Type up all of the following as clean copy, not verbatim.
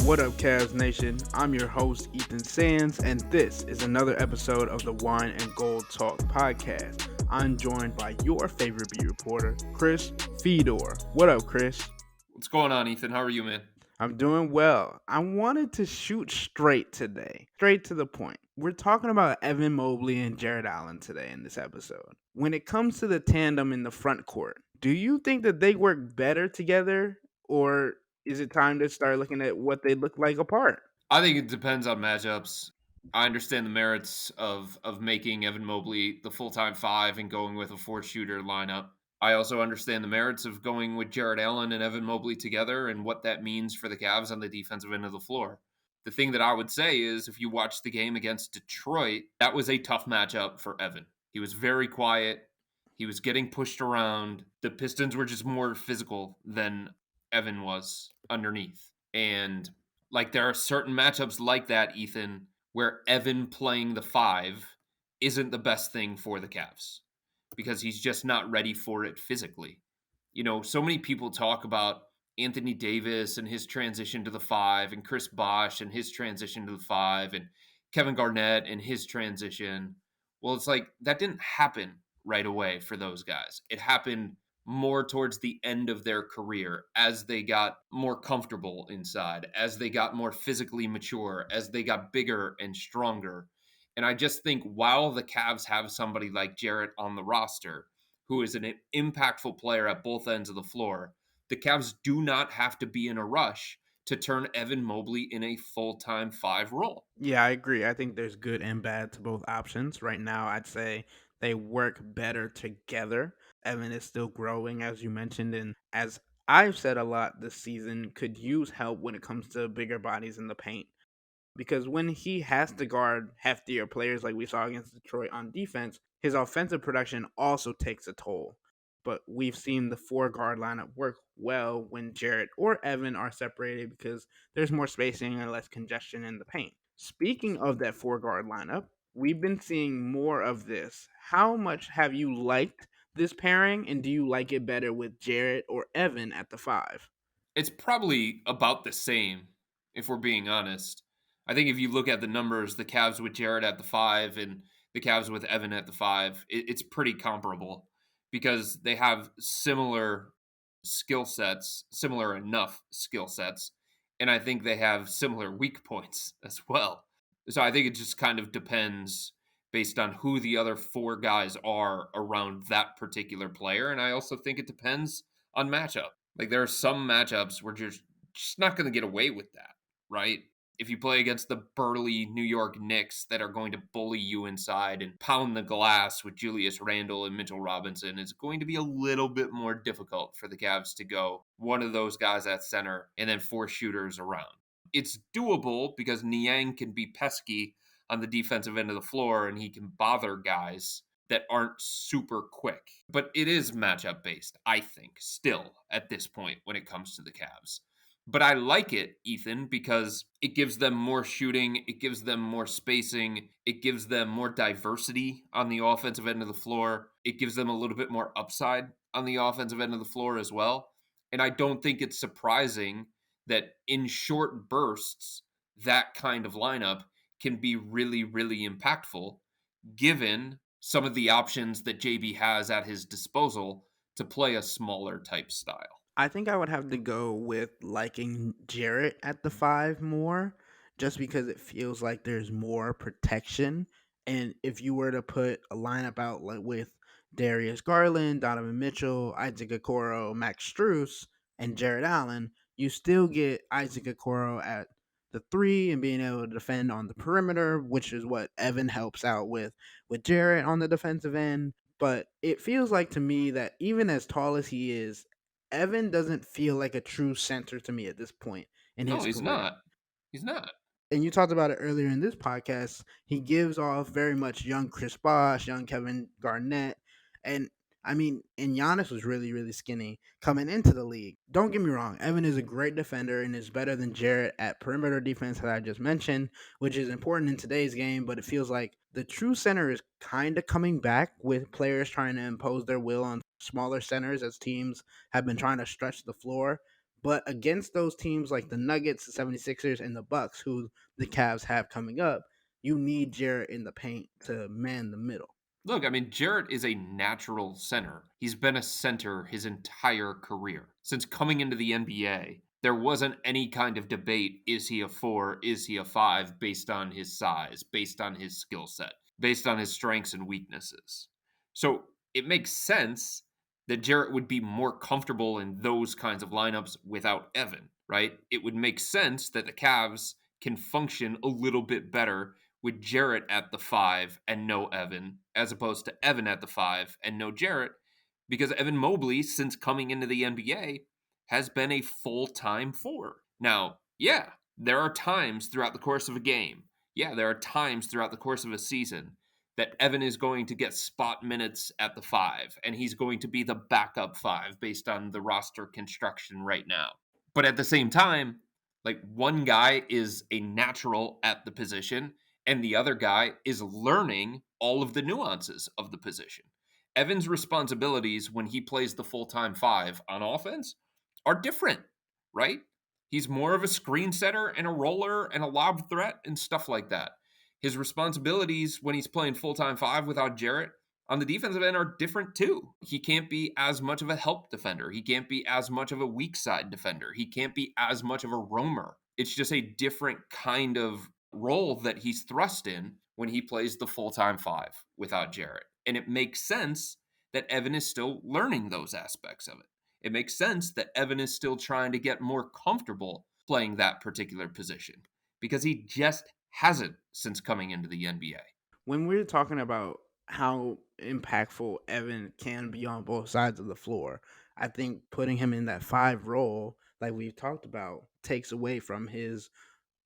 What up, Cavs Nation? I'm your host, Ethan Sands, and this is another episode of the Wine and Gold Talk podcast. I'm joined by your favorite beat reporter, Chris Fedor. What up, Chris? What's going on, Ethan? How are you, man? I'm doing well. I wanted to shoot straight today, straight to the point. We're talking about Evan Mobley and Jarrett Allen today in this episode. When it comes to the tandem in the front court, do you think that they work better together, or is it time to start looking at what they look like apart? I think it depends on matchups. I understand the merits of making Evan Mobley the full-time five and going with a four-shooter lineup. I also understand the merits of going with Jarrett Allen and Evan Mobley together and what that means for the Cavs on the defensive end of the floor. The thing that I would say is if you watch the game against Detroit, that was a tough matchup for Evan. He was very quiet. He was getting pushed around. The Pistons were just more physical than Evan was underneath. And there are certain matchups like that, Ethan, where Evan playing the five isn't the best thing for the Cavs because he's just not ready for it physically. You know, so many people talk about Anthony Davis and his transition to the five, and Chris Bosh and his transition to the five, and Kevin Garnett and his transition. Well, it's like that didn't happen right away for those guys. It happened more towards the end of their career as they got more comfortable inside, as they got more physically mature, as they got bigger and stronger. And I just think while the Cavs have somebody like Jarrett on the roster, who is an impactful player at both ends of the floor, the Cavs do not have to be in a rush to turn Evan Mobley in a full-time five role. Yeah, I agree. I think there's good and bad to both options. Right now, I'd say they work better together. Evan is still growing, as you mentioned, and as I've said a lot this season, could use help when it comes to bigger bodies in the paint. Because when he has to guard heftier players like we saw against Detroit on defense, his offensive production also takes a toll. But we've seen the four guard lineup work well when Jarrett or Evan are separated because there's more spacing and less congestion in the paint. Speaking of that four guard lineup, we've been seeing more of this. How much have you liked this pairing, and do you like it better with Jarrett or Evan at the five? It's probably about the same, if we're being honest. I think if you look at the numbers, the Cavs with Jarrett at the five and the Cavs with Evan at the five, it's pretty comparable because they have similar skill sets, similar enough skill sets, and I think they have similar weak points as well. So I think it just kind of depends based on who the other four guys are around that particular player. And I also think it depends on matchup. Like there are some matchups where you're just not going to get away with that, right? If you play against the burly New York Knicks that are going to bully you inside and pound the glass with Julius Randle and Mitchell Robinson, it's going to be a little bit more difficult for the Cavs to go one of those guys at center and then four shooters around. It's doable because Niang can be pesky on the defensive end of the floor and he can bother guys that aren't super quick. But it is matchup based, I think, still at this point when it comes to the Cavs. But I like it, Ethan, because it gives them more shooting, it gives them more spacing, it gives them more diversity on the offensive end of the floor, it gives them a little bit more upside on the offensive end of the floor as well. And I don't think it's surprising that in short bursts, that kind of lineup can be really, really impactful given some of the options that JB has at his disposal to play a smaller type style. I think I would have to go with liking Jarrett at the five more, just because it feels like there's more protection. And if you were to put a lineup out like with Darius Garland, Donovan Mitchell, Isaac Okoro, Max Strus, and Jarrett Allen, you still get Isaac Okoro at the three and being able to defend on the perimeter, which is what Evan helps out with Jarrett on the defensive end. But it feels like to me that even as tall as he is, Evan doesn't feel like a true center to me at this point in No, his he's career. not. He's not. And you talked about it earlier in this podcast. He gives off very much young Chris Bosh, young Kevin Garnett. And I mean, and Giannis was really, really skinny coming into the league. Don't get me wrong. Evan is a great defender and is better than Jarrett at perimeter defense, that I just mentioned, which is important in today's game. But it feels like the true center is kind of coming back with players trying to impose their will on smaller centers as teams have been trying to stretch the floor. But against those teams like the Nuggets, the 76ers, and the Bucks, who the Cavs have coming up, you need Jarrett in the paint to man the middle. Look, I mean, Jarrett is a natural center. He's been a center his entire career. Since coming into the NBA, there wasn't any kind of debate, is he a 4, is he a 5, based on his size, based on his skill set, based on his strengths and weaknesses. So it makes sense that Jarrett would be more comfortable in those kinds of lineups without Evan, right? It would make sense that the Cavs can function a little bit better with Jarrett at the 5 and no Evan, as opposed to Evan at the 5 and no Jarrett, because Evan Mobley, since coming into the NBA, has been a full time 4. Now, yeah, there are times throughout the course of a game, yeah, there are times throughout the course of a season that Evan is going to get spot minutes at the 5, and he's going to be the backup 5 based on the roster construction right now. But at the same time, like one guy is a natural at the position and the other guy is learning all of the nuances of the position. Evan's responsibilities when he plays the full time 5 on offense are different, right? He's more of a screen setter and a roller and a lob threat and stuff like that. His responsibilities when he's playing full time 5 without Jarrett on the defensive end are different too. He can't be as much of a help defender. He can't be as much of a weak side defender. He can't be as much of a roamer. It's just a different kind of role that he's thrust in when he plays the full time 5 without Jarrett. And it makes sense that Evan is still learning those aspects of it. It makes sense that Evan is still trying to get more comfortable playing that particular position because he just hasn't since coming into the NBA. When we're talking about how impactful Evan can be on both sides of the floor, I think putting him in that 5 role, like we've talked about, takes away from his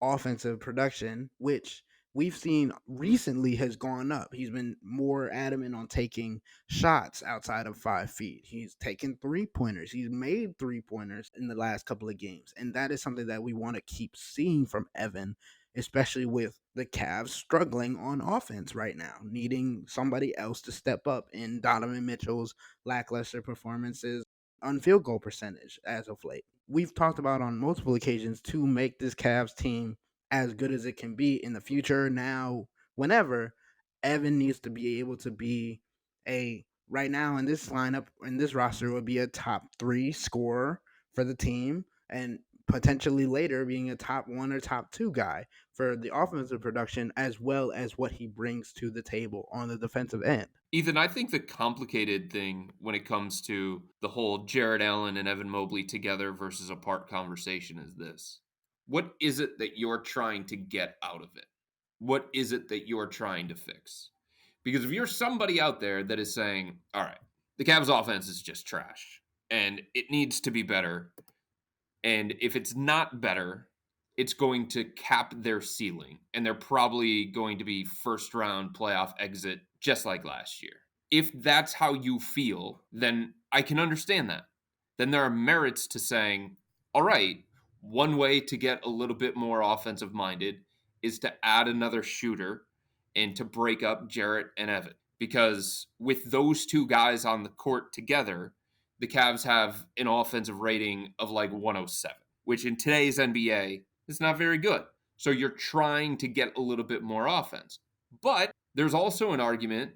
offensive production, which we've seen recently has gone up. He's been more adamant on taking shots outside of 5 feet. He's taken 3 pointers. He's made 3 pointers in the last couple of games. And that is something that we want to keep seeing from Evan, especially with the Cavs struggling on offense right now, needing somebody else to step up in Donovan Mitchell's lackluster performances on field goal percentage as of late. We've talked about on multiple occasions to make this Cavs team as good as it can be in the future. Now, whenever Evan needs to be able to be a right now in this lineup in this roster would be a top 3 scorer for the team, and potentially later being a top 1 or top 2 guy for the offensive production as well as what he brings to the table on the defensive end. Ethan, I think the complicated thing when it comes to the whole Jared Allen and Evan Mobley together versus apart conversation is this. What is it that you're trying to get out of it? What is it that you're trying to fix? Because if you're somebody out there that is saying, all right, the Cavs offense is just trash and it needs to be better, and if it's not better, it's going to cap their ceiling. And they're probably going to be first round playoff exit just like last year. If that's how you feel, then I can understand that. Then there are merits to saying, all right, one way to get a little bit more offensive minded is to add another shooter and to break up Jarrett and Evan. Because with those two guys on the court together, the Cavs have an offensive rating of like 107, which in today's NBA is not very good. So you're trying to get a little bit more offense. But there's also an argument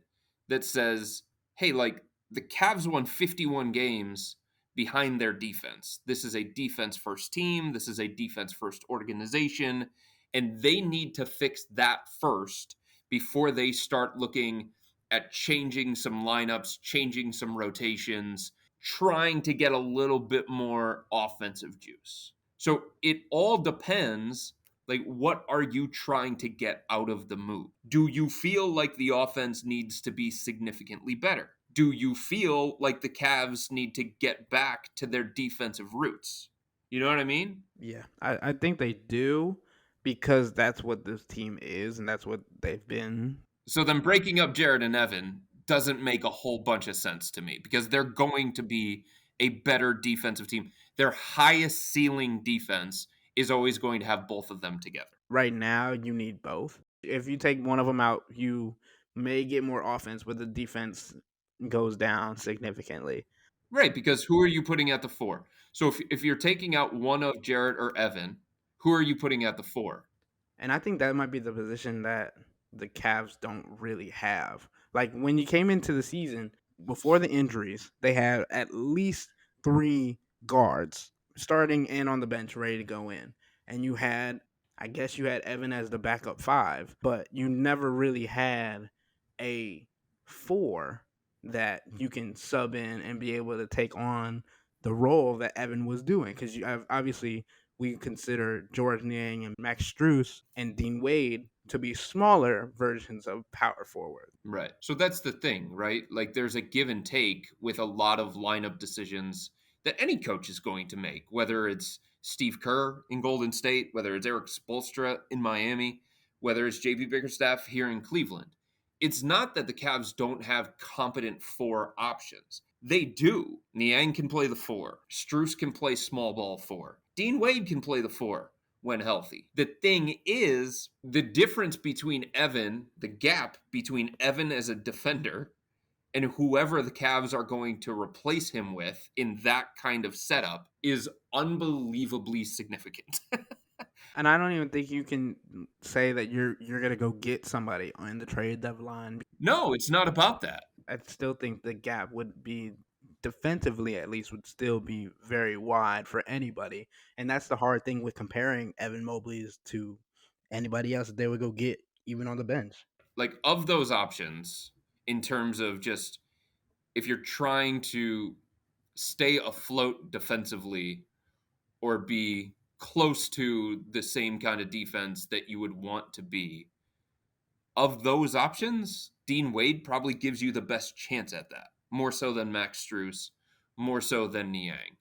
that says, hey, like the Cavs won 51 games behind their defense. This is a defense first team, this is a defense first organization, and they need to fix that first before they start looking at changing some lineups, changing some rotations, trying to get a little bit more offensive juice. So it all depends, like what are you trying to get out of the move? Do you feel like the offense needs to be significantly better? Do you feel like the Cavs need to get back to their defensive roots? You know what I mean? Yeah, I think they do because that's what this team is and that's what they've been. So then breaking up Jared and Evan doesn't make a whole bunch of sense to me because they're going to be a better defensive team. Their highest ceiling defense is always going to have both of them together. Right now, you need both. If you take one of them out, you may get more offense, but the defense goes down significantly. Right, because who are you putting at the 4? So if you're taking out one of Jarrett or Evan, who are you putting at the 4? And I think that might be the position that the Cavs don't really have. Like when you came into the season, before the injuries, they had at least three guards starting and on the bench ready to go in. And you had, I guess you had Evan as the backup five, but you never really had a four that you can sub in and be able to take on the role that Evan was doing. Because you have obviously we consider George Niang and Max Strus and Dean Wade to be smaller versions of power forward. Right. So that's the thing, right? Like there's a give and take with a lot of lineup decisions that any coach is going to make, whether it's Steve Kerr in Golden State, whether it's Eric Spoelstra in Miami, whether it's JB Bickerstaff here in Cleveland. It's not that the Cavs don't have competent 4 options. They do. Niang can play the 4. Strus can play small ball 4. Dean Wade can play the 4 when healthy. The thing is, the difference between Evan, the gap between Evan as a defender and whoever the Cavs are going to replace him with in that kind of setup is unbelievably significant. And I don't even think you can say that you're gonna go get somebody on the trade deadline. No, it's not about that. I still think the gap would be defensively at least would still be very wide for anybody. And that's the hard thing with comparing Evan Mobley's to anybody else that they would go get even on the bench. Like, of those options, in terms of just if you're trying to stay afloat defensively or be close to the same kind of defense that you would want to be, of those options, Dean Wade probably gives you the best chance at that, more so than Max Strus, more so than Niang.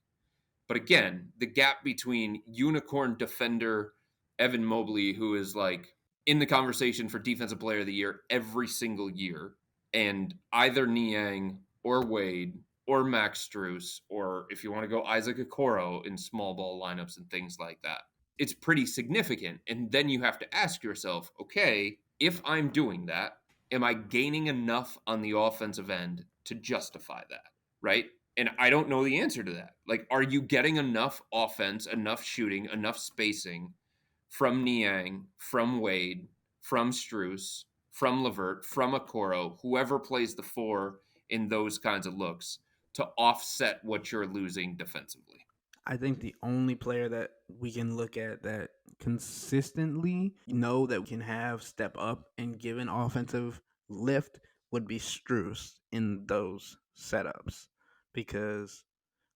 But again, the gap between unicorn defender Evan Mobley, who is like in the conversation for Defensive Player of the Year every single year, and either Niang or Wade or Max Strus, or if you want to go Isaac Okoro in small ball lineups and things like that, it's pretty significant. And then you have to ask yourself, okay, if I'm doing that, am I gaining enough on the offensive end to justify that? Right? And I don't know the answer to that. Like, are you getting enough offense, enough shooting, enough spacing from Niang, from Wade, from Strus, from Levert, from Okoro, whoever plays the 4 in those kinds of looks to offset what you're losing defensively? I think the only player that we can look at that consistently know that we can have step up and give an offensive lift would be Struess in those setups. Because,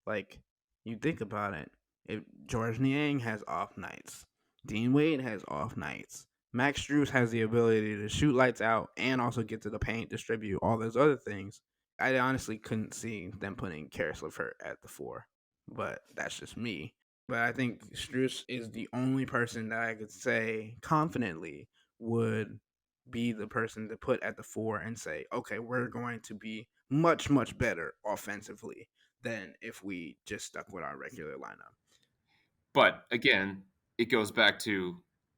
like, you think about it, if George Niang has off nights, Dean Wade has off nights, Max Struess has the ability to shoot lights out and also get to the paint, distribute, all those other things. I honestly couldn't see them putting Karis LeVert at the 4, but that's just me. But I think Struess is the only person that I could say confidently would be the person to put at the 4 and say, okay, we're going to be much, much better offensively than if we just stuck with our regular lineup. But again, it goes back to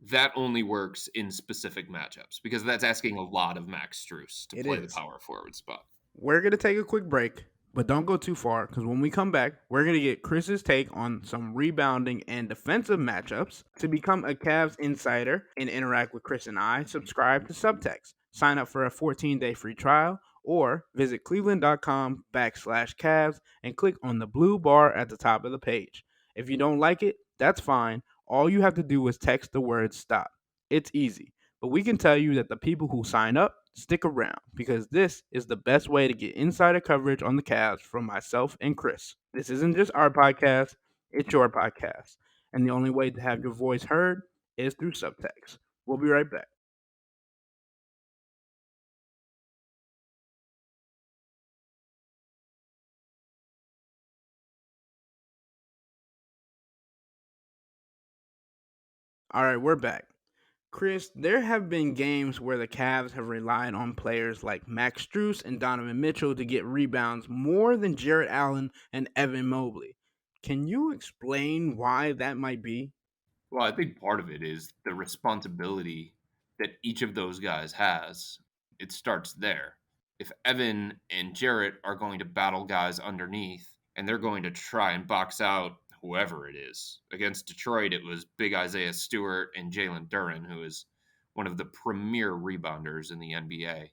that only works in specific matchups because that's asking a lot of Max Strus to It play the is. power forward spot. We're going to take a quick break, but don't go too far because when we come back, we're going to get Chris's take on some rebounding and defensive matchups. To become a Cavs insider and interact with Chris and I, subscribe to Subtext. Sign up for a 14-day free trial or visit cleveland.com/Cavs and click on the blue bar at the top of the page. If you don't like it, that's fine. All you have to do is text the word stop. It's easy. But we can tell you that the people who sign up stick around because this is the best way to get insider coverage on the Cavs from myself and Chris. This isn't just our podcast, it's your podcast. And the only way to have your voice heard is through subtext. We'll be right back. All right, we're back. Chris, there have been games where the Cavs have relied on players like Max Strus and Donovan Mitchell to get rebounds more than Jarrett Allen and Evan Mobley. Can you explain why that might be? Well, I think part of it is the responsibility that each of those guys has. It starts there. If Evan and Jarrett are going to battle guys underneath, and they're going to try and box out whoever it is. Against Detroit, it was big Isaiah Stewart and Jalen Duren, who is one of the premier rebounders in the NBA,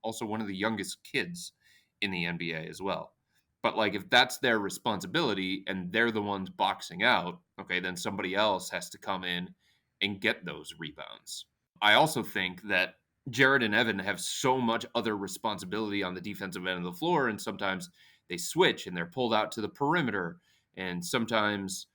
also one of the youngest kids in the NBA as well. But like if that's their responsibility and they're the ones boxing out, okay, then somebody else has to come in and get those rebounds. I also think that Jarrett and Evan have so much other responsibility on the defensive end of the floor, and sometimes they switch and they're pulled out to the perimeter, and sometimes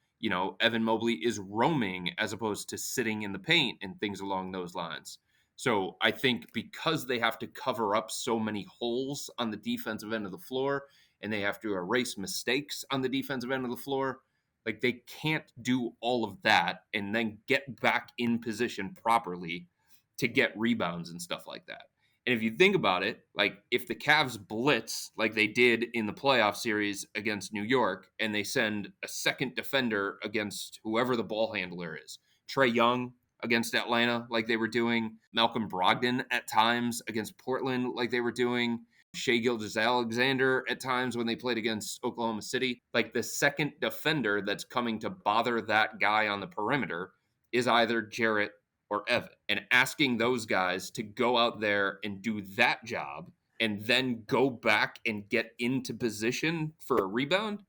Evan Mobley is roaming as opposed to sitting in the paint and things along those lines. So I think because they have to cover up so many holes on the defensive end of the floor and they have to erase mistakes on the defensive end of the floor, like they can't do all of that and then get back in position properly to get rebounds and stuff like that. And if you think about it, like if the Cavs blitz like they did in the playoff series against New York and they send a second defender against whoever the ball handler is, Trey Young against Atlanta like they were doing, Malcolm Brogdon at times against Portland like they were doing, Shea Gilgeous-Alexander at times when they played against Oklahoma City. Like the second defender that's coming to bother that guy on the perimeter is either Jarrett or Evan. And asking those guys to go out there and do that job and then go back and get into position for a rebound,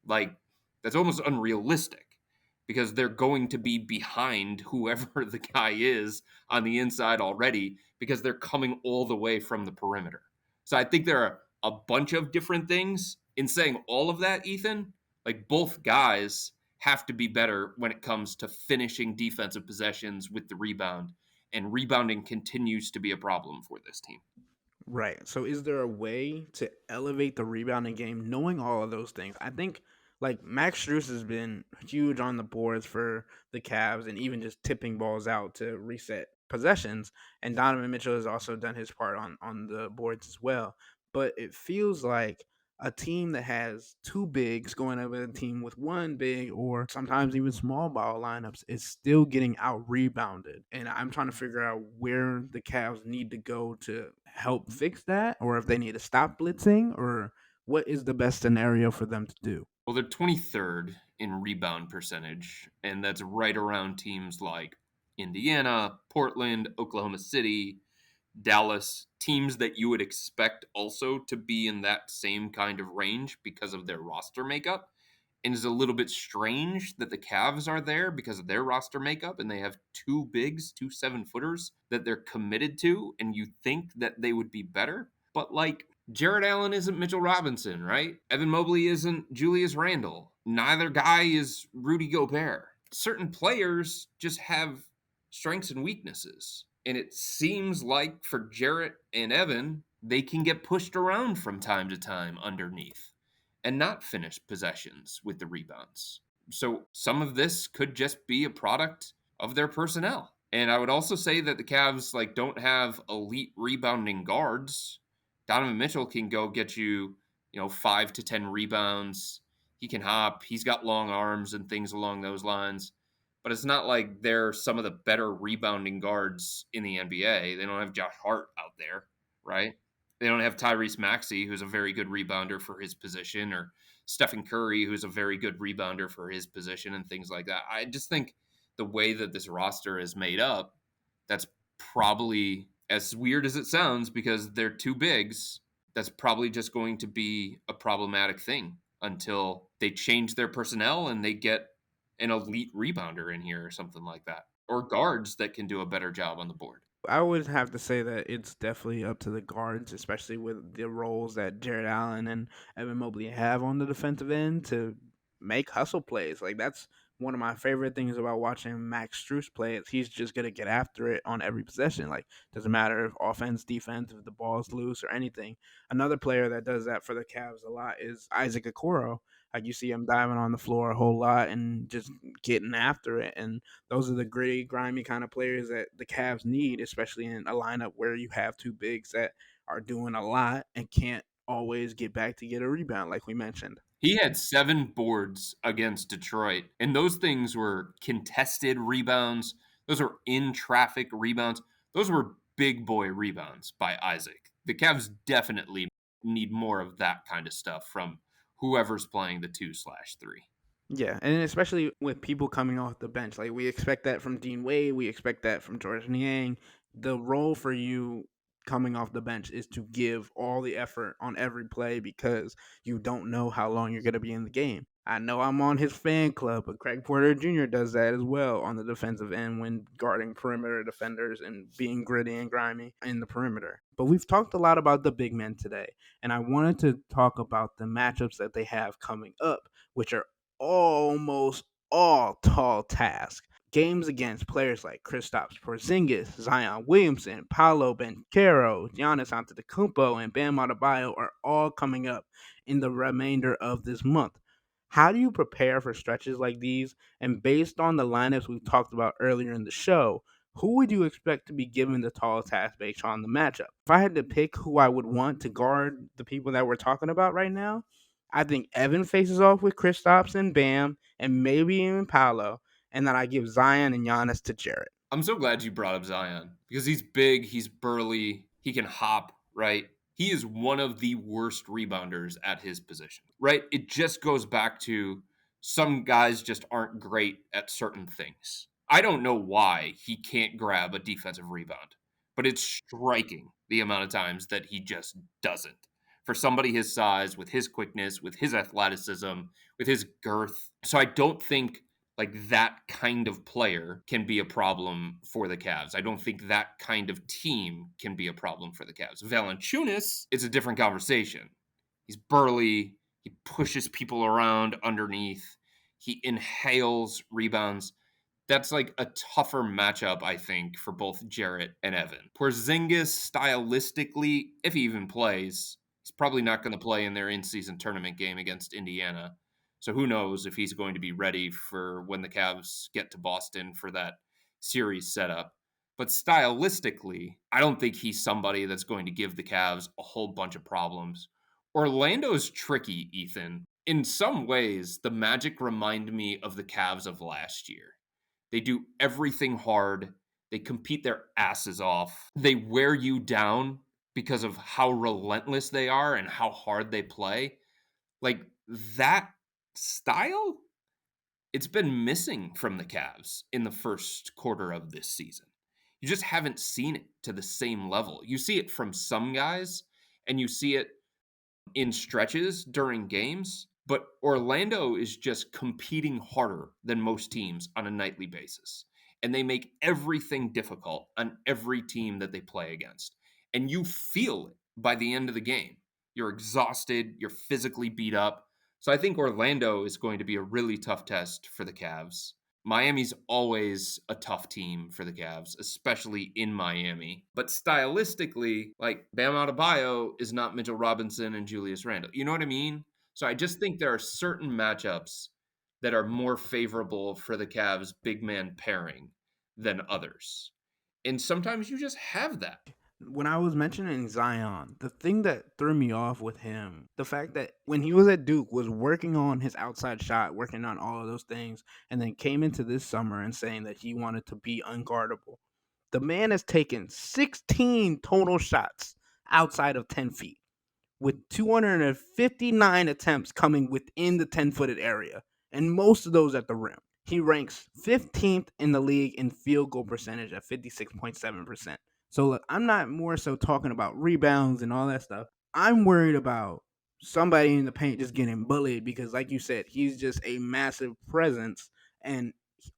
like that's almost unrealistic because they're going to be behind whoever the guy is on the inside already because they're coming all the way from the perimeter. So I think there are a bunch of different things. In saying all of that, Ethan, like both guys have to be better when it comes to finishing defensive possessions with the rebound, and rebounding continues to be a problem for this team. Right. So is there a way to elevate the rebounding game knowing all of those things? I think like Max Strus has been huge on the boards for the Cavs and even just tipping balls out to reset possessions. And Donovan Mitchell has also done his part on the boards as well. But it feels like a team that has two bigs going up with a team with one big or sometimes even small ball lineups is still getting out rebounded. And I'm trying to figure out where the Cavs need to go to help fix that, or if they need to stop blitzing, or what is the best scenario for them to do. Well, they're 23rd in rebound percentage, and that's right around teams like Indiana, Portland, Oklahoma City, Dallas, teams that you would expect also to be in that same kind of range because of their roster makeup. And it's a little bit strange that the Cavs are there because of their roster makeup and they have two bigs, two 7-footers that they're committed to, and you think that they would be better. But like Jarrett Allen isn't Mitchell Robinson, right? Evan Mobley isn't Julius Randle. Neither guy is Rudy Gobert. Certain players just have strengths and weaknesses. And it seems like for Jarrett and Evan, they can get pushed around from time to time underneath and not finish possessions with the rebounds. So some of this could just be a product of their personnel. And I would also say that the Cavs like don't have elite rebounding guards. Donovan Mitchell can go get you, 5 to 10 rebounds. He can hop. He's got long arms and things along those lines. But it's not like they're some of the better rebounding guards in the NBA. They don't have Josh Hart out there, right? They don't have Tyrese Maxey, who's a very good rebounder for his position, or Stephen Curry, who's a very good rebounder for his position, and things like that. I just think the way that this roster is made up, that's probably, as weird as it sounds, because they're two bigs, that's probably just going to be a problematic thing until they change their personnel and they get an elite rebounder in here or something like that, or guards that can do a better job on the board. I would have to say that it's definitely up to the guards, especially with the roles that Jared Allen and Evan Mobley have on the defensive end to make hustle plays. Like that's one of my favorite things about watching Max Strus play is he's just gonna get after it on every possession. Like doesn't matter if offense, defense, if the ball's loose or anything. Another player that does that for the Cavs a lot is Isaac Okoro. Like you see him diving on the floor a whole lot and just getting after it. And those are the gritty, grimy kind of players that the Cavs need, especially in a lineup where you have two bigs that are doing a lot and can't always get back to get a rebound, like we mentioned. He had 7 boards against Detroit, and those things were contested rebounds. Those were in traffic rebounds. Those were big boy rebounds by Isaac. The Cavs definitely need more of that kind of stuff from whoever's playing the 2/3. Yeah, and especially with people coming off the bench, like we expect that from Dean Wade, we expect that from George Niang. The role for you coming off the bench is to give all the effort on every play because you don't know how long you're going to be in the game. I know I'm on his fan club, but Craig Porter Jr. does that as well on the defensive end when guarding perimeter defenders and being gritty and grimy in the perimeter. But we've talked a lot about the big men today, and I wanted to talk about the matchups that they have coming up, which are almost all tall tasks. Games against players like Kristaps Porzingis, Zion Williamson, Paolo Banchero, Giannis Antetokounmpo, and Bam Adebayo are all coming up in the remainder of this month. How do you prepare for stretches like these? And based on the lineups we've talked about earlier in the show, who would you expect to be given the tall task based on the matchup? If I had to pick who I would want to guard the people that we're talking about right now, I think Evan faces off with Kristaps and Bam, and maybe even Paolo, and then I give Zion and Giannis to Jarrett. I'm so glad you brought up Zion because he's big, he's burly, he can hop, right? He is one of the worst rebounders at his position, right? It just goes back to some guys just aren't great at certain things. I don't know why he can't grab a defensive rebound, but it's striking the amount of times that he just doesn't. For somebody his size, with his quickness, with his athleticism, with his girth. So I don't think like that kind of player can be a problem for the Cavs. I don't think that kind of team can be a problem for the Cavs. Valanciunas is a different conversation. He's burly, he pushes people around underneath, he inhales rebounds. That's like a tougher matchup, I think, for both Jarrett and Evan. Porzingis, stylistically, if he even plays, he's probably not going to play in their in-season tournament game against Indiana. So who knows if he's going to be ready for when the Cavs get to Boston for that series setup. But stylistically, I don't think he's somebody that's going to give the Cavs a whole bunch of problems. Orlando's tricky, Ethan. In some ways, the Magic remind me of the Cavs of last year. They do everything hard. They compete their asses off. They wear you down because of how relentless they are and how hard they play. Like that style, it's been missing from the Cavs in the first quarter of this season. You just haven't seen it to the same level. You see it from some guys, and you see it in stretches during games, but Orlando is just competing harder than most teams on a nightly basis. And they make everything difficult on every team that they play against. And you feel it by the end of the game. You're exhausted, you're physically beat up. So I think Orlando is going to be a really tough test for the Cavs. Miami's always a tough team for the Cavs, especially in Miami. But stylistically, like Bam Adebayo is not Mitchell Robinson and Julius Randle. You know what I mean? So I just think there are certain matchups that are more favorable for the Cavs big man pairing than others. And sometimes you just have that. When I was mentioning Zion, the thing that threw me off with him, the fact that when he was at Duke was working on his outside shot, working on all of those things, and then came into this summer and saying that he wanted to be unguardable. The man has taken 16 total shots outside of 10 feet, with 259 attempts coming within the 10-footed area, and most of those at the rim. He ranks 15th in the league in field goal percentage at 56.7%. So look, I'm not more so talking about rebounds and all that stuff. I'm worried about somebody in the paint just getting bullied because, like you said, he's just a massive presence and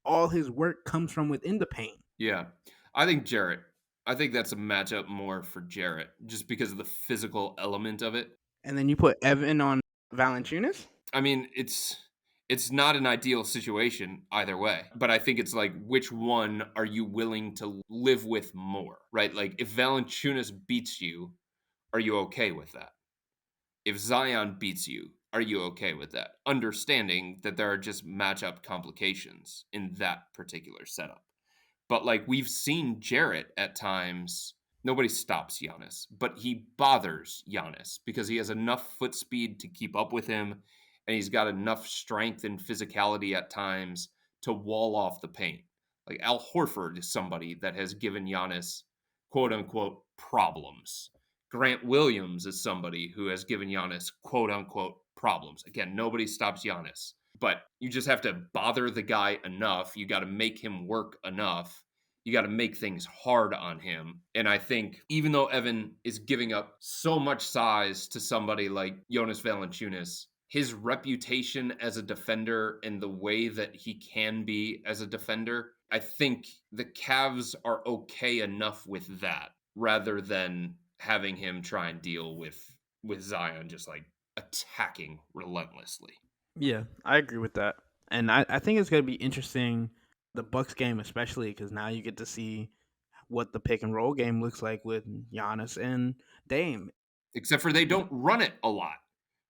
all his work comes from within the paint. Yeah. I think Jarrett. I think that's a matchup more for Jarrett just because of the physical element of it. And then you put Evan on Valanciunas. I mean, it's not an ideal situation either way, but I think it's like which one are you willing to live with more, right? Like if Valanciunas beats you, are you okay with that? If Zion beats you, are you okay with that? Understanding that there are just matchup complications in that particular setup. But like we've seen Jarrett at times, nobody stops Giannis, but he bothers Giannis because he has enough foot speed to keep up with him, and he's got enough strength and physicality at times to wall off the paint. Like Al Horford is somebody that has given Giannis quote unquote problems. Grant Williams is somebody who has given Giannis quote unquote problems. Again, nobody stops Giannis, but you just have to bother the guy enough. You got to make him work enough. You got to make things hard on him. And I think even though Evan is giving up so much size to somebody like Jonas Valanciunas, his reputation as a defender and the way that he can be as a defender, I think the Cavs are okay enough with that rather than having him try and deal with Zion just like attacking relentlessly. Yeah, I agree with that. And I think it's going to be interesting, the Bucks game especially, because now you get to see what the pick and roll game looks like with Giannis and Dame. Except for they don't run it a lot,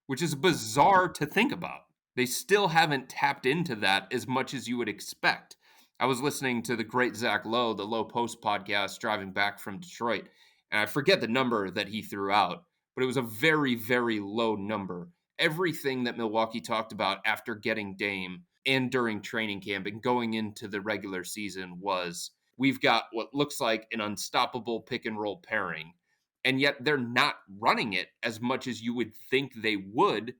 which is bizarre to think about. They still haven't tapped into that as much as you would expect. I was listening to the great Zach Lowe, the Low Post podcast, driving back from Detroit, and I forget the number that he threw out, but it was a very, very low number. Everything that Milwaukee talked about after getting Dame and during training camp and going into the regular season was we've got what looks like an unstoppable pick and roll pairing, and yet they're not running it as much as you would think they would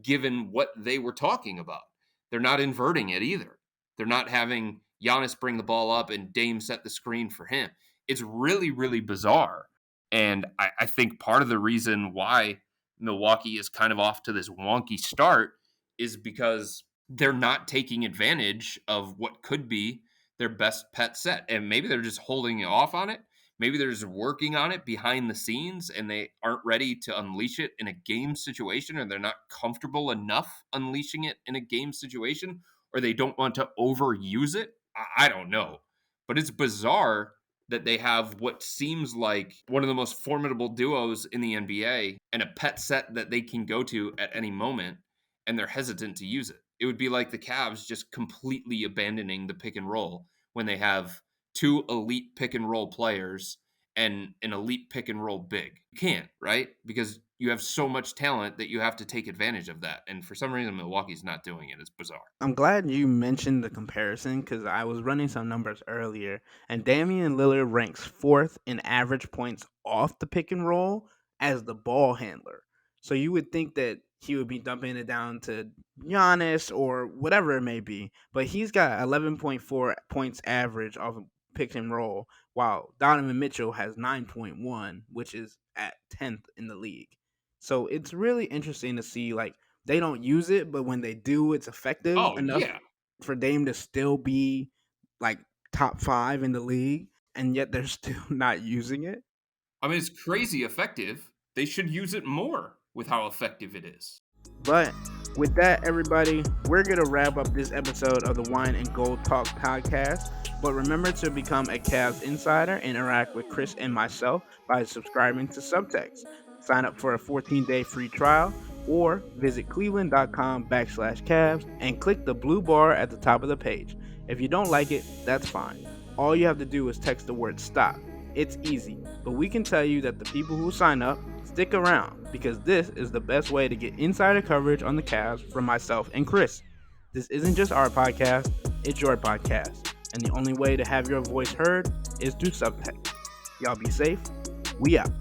given what they were talking about. They're not inverting it either. They're not having Giannis bring the ball up and Dame set the screen for him. It's really, really bizarre. And I think part of the reason why Milwaukee is kind of off to this wonky start is because they're not taking advantage of what could be their best pet set. And maybe they're just holding off on it. Maybe they're just working on it behind the scenes and they aren't ready to unleash it in a game situation, or they're not comfortable enough unleashing it in a game situation, or they don't want to overuse it. I don't know. But it's bizarre that they have what seems like one of the most formidable duos in the NBA and a pet set that they can go to at any moment, and they're hesitant to use it. It would be like the Cavs just completely abandoning the pick and roll when they have two elite pick and roll players and an elite pick and roll big. You can't, right? Because you have so much talent that you have to take advantage of that. And for some reason, Milwaukee's not doing it. It's bizarre. I'm glad you mentioned the comparison because I was running some numbers earlier, and Damian Lillard ranks fourth in average points off the pick and roll as the ball handler. So you would think that he would be dumping it down to Giannis or whatever it may be, but he's got 11.4 points average off of pick and roll, while Donovan Mitchell has 9.1, which is at 10th in the league. So it's really interesting to see like they don't use it, but when they do, it's effective Oh, enough yeah. for Dame to still be like top 5 in the league, and yet they're still not using it. I mean, it's crazy effective. They should use it more with how effective it is. But with that, everybody, we're going to wrap up this episode of the Wine and Gold Talk podcast. But remember to become a Cavs insider and interact with Chris and myself by subscribing to Subtext. Sign up for a 14-day free trial or visit cleveland.com/Cavs and click the blue bar at the top of the page. If you don't like it, that's fine. All you have to do is text the word STOP. It's easy, but we can tell you that the people who sign up stick around because this is the best way to get insider coverage on the Cavs from myself and Chris. This isn't just our podcast, it's your podcast. And the only way to have your voice heard is through Subtext. Y'all be safe. We out.